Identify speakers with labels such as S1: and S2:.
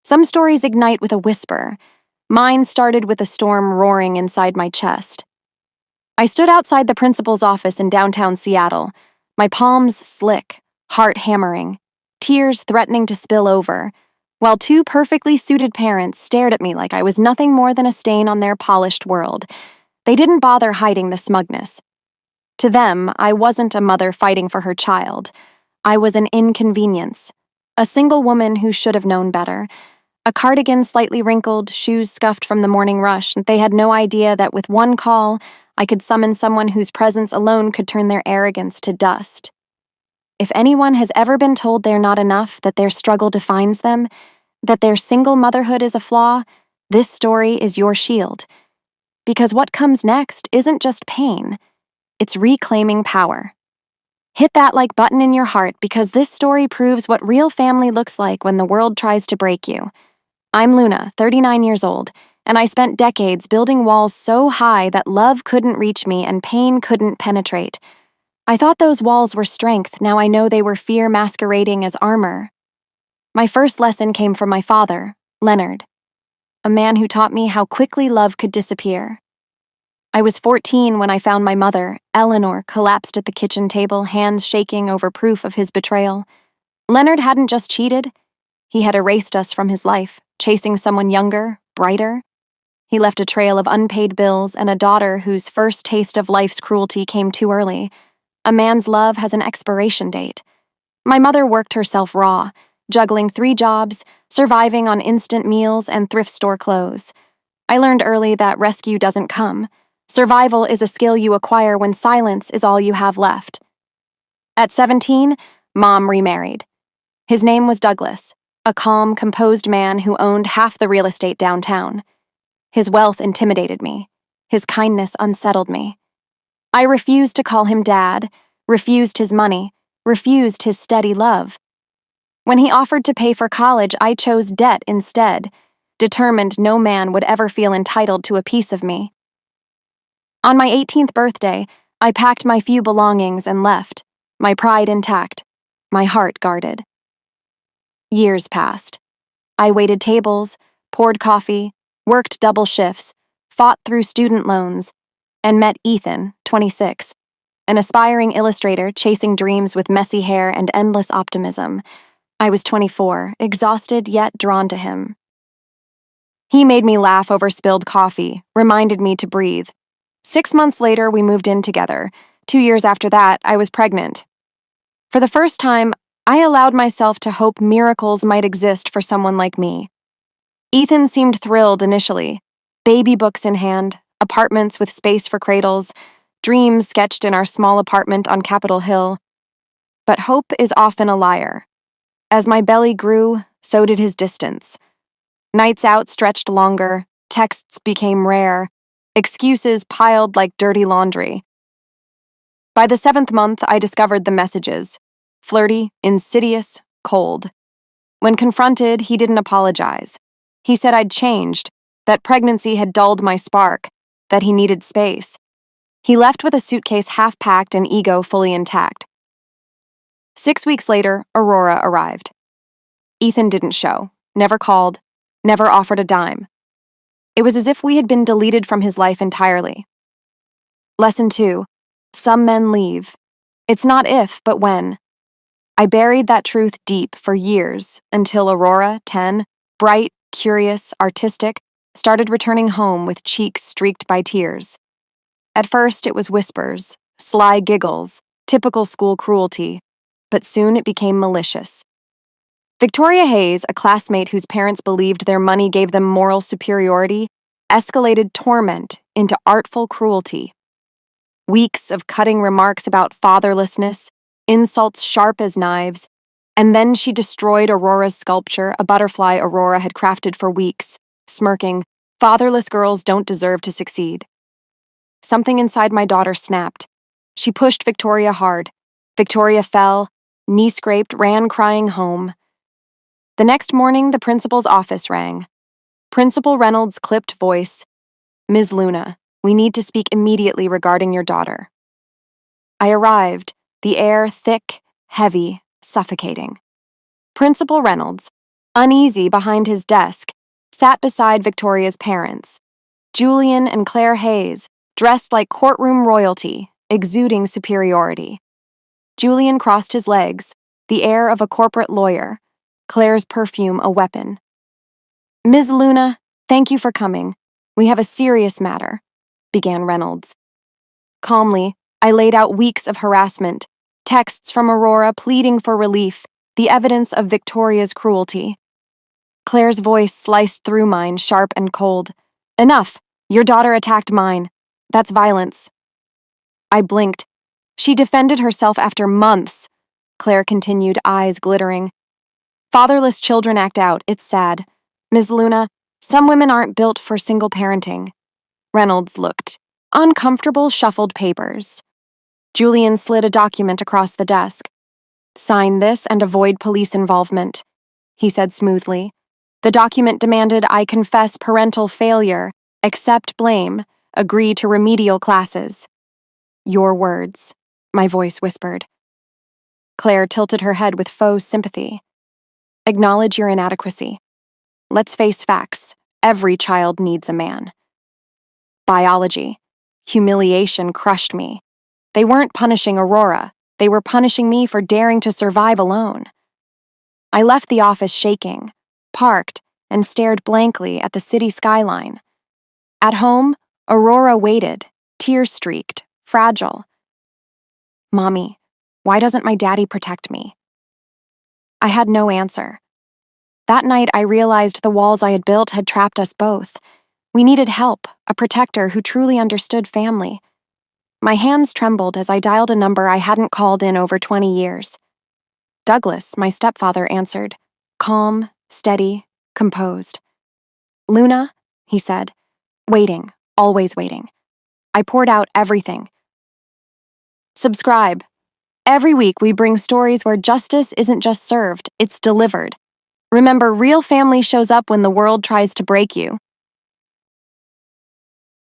S1: Some stories ignite with a whisper. Mine started with a storm roaring inside my chest. I stood outside the principal's office in downtown Seattle, my palms slick, heart hammering, tears threatening to spill over, while two perfectly suited parents stared at me like I was nothing more than a stain on their polished world. They didn't bother hiding the smugness. To them, I wasn't a mother fighting for her child. I was an inconvenience, a single woman who should have known better. A cardigan slightly wrinkled, shoes scuffed from the morning rush, and they had no idea that with one call, I could summon someone whose presence alone could turn their arrogance to dust. If anyone has ever been told they're not enough, that their struggle defines them, that their single motherhood is a flaw, this story is your shield. Because what comes next isn't just pain, it's reclaiming power. Hit that like button in your heart because this story proves what real family looks like when the world tries to break you. I'm Luna, 39 years old, and I spent decades building walls so high that love couldn't reach me and pain couldn't penetrate. I thought those walls were strength, now I know they were fear masquerading as armor. My first lesson came from my father, Leonard, a man who taught me how quickly love could disappear. I was 14 when I found my mother, Eleanor, collapsed at the kitchen table, hands shaking over proof of his betrayal. Leonard hadn't just cheated, he had erased us from his life, chasing someone younger, brighter. He left a trail of unpaid bills and a daughter whose first taste of life's cruelty came too early. A man's love has an expiration date. My mother worked herself raw, juggling 3 jobs, surviving on instant meals and thrift store clothes. I learned early that rescue doesn't come. Survival is a skill you acquire when silence is all you have left. At 17, Mom remarried. His name was Douglas, a calm, composed man who owned half the real estate downtown. His wealth intimidated me. His kindness unsettled me. I refused to call him Dad, refused his money, refused his steady love. When he offered to pay for college, I chose debt instead, determined no man would ever feel entitled to a piece of me. On my 18th birthday, I packed my few belongings and left, my pride intact, my heart guarded. Years passed. I waited tables, poured coffee, worked double shifts, fought through student loans, and met Ethan, 26, an aspiring illustrator chasing dreams with messy hair and endless optimism. I was 24, exhausted yet drawn to him. He made me laugh over spilled coffee, reminded me to breathe. 6 months later, we moved in together. 2 years after that, I was pregnant. For the first time, I allowed myself to hope miracles might exist for someone like me. Ethan seemed thrilled initially. Baby books in hand, apartments with space for cradles, dreams sketched in our small apartment on Capitol Hill. But hope is often a liar. As my belly grew, so did his distance. Nights out stretched longer, texts became rare, excuses piled like dirty laundry. By the 7th month, I discovered the messages. Flirty, insidious, cold. When confronted, he didn't apologize. He said I'd changed, that pregnancy had dulled my spark, that he needed space. He left with a suitcase half-packed and ego fully intact. 6 weeks later, Aurora arrived. Ethan didn't show, never called, never offered a dime. It was as if we had been deleted from his life entirely. Lesson 2. Some men leave. It's not if, but when. I buried that truth deep for years until Aurora, 10, bright, curious, artistic, started returning home with cheeks streaked by tears. At first, it was whispers, sly giggles, typical school cruelty, but soon it became malicious. Victoria Hayes, a classmate whose parents believed their money gave them moral superiority, escalated torment into artful cruelty. Weeks of cutting remarks about fatherlessness, insults sharp as knives, and then she destroyed Aurora's sculpture, a butterfly Aurora had crafted for weeks, smirking, "Fatherless girls don't deserve to succeed." Something inside my daughter snapped. She pushed Victoria hard. Victoria fell, knee scraped, ran crying home. The next morning, the principal's office rang. Principal Reynolds' clipped voice, "Ms. Luna, we need to speak immediately regarding your daughter." I arrived, the air thick, heavy, suffocating. Principal Reynolds, Uneasy behind his desk, sat beside Victoria's parents, Julian and Claire Hayes, dressed like courtroom royalty, exuding superiority. Julian crossed his legs, the air of a corporate lawyer, Claire's perfume a weapon. "Ms. Luna, thank you for coming. We have a serious matter," began Reynolds. Calmly, I laid out weeks of harassment, texts from Aurora pleading for relief, the evidence of Victoria's cruelty. Claire's voice sliced through mine, sharp and cold. "Enough! Your daughter attacked mine. That's violence." I blinked. "She defended herself after months," Claire continued, eyes glittering. "Fatherless children act out. It's sad. Ms. Luna, some women aren't built for single parenting." Reynolds looked. Uncomfortable, shuffled papers. Julian slid a document across the desk. "Sign this and avoid police involvement," he said smoothly. The document demanded I confess parental failure, accept blame, agree to remedial classes. "Your words," my voice whispered. Claire tilted her head with faux sympathy. "Acknowledge your inadequacy. Let's face facts. Every child needs a man." Biology. Humiliation crushed me. They weren't punishing Aurora. They were punishing me for daring to survive alone. I left the office shaking, parked, and stared blankly at the city skyline. At home, Aurora waited, tear-streaked, fragile. "Mommy, why doesn't my daddy protect me?" I had no answer. That night, I realized the walls I had built had trapped us both. We needed help, a protector who truly understood family. My hands trembled as I dialed a number I hadn't called in over 20 years. Douglas, my stepfather, answered, calm, steady, composed. "Luna," he said, "waiting, always waiting." I poured out everything. Subscribe. Every week we bring stories where justice isn't just served, it's delivered. Remember, real family shows up when the world tries to break you.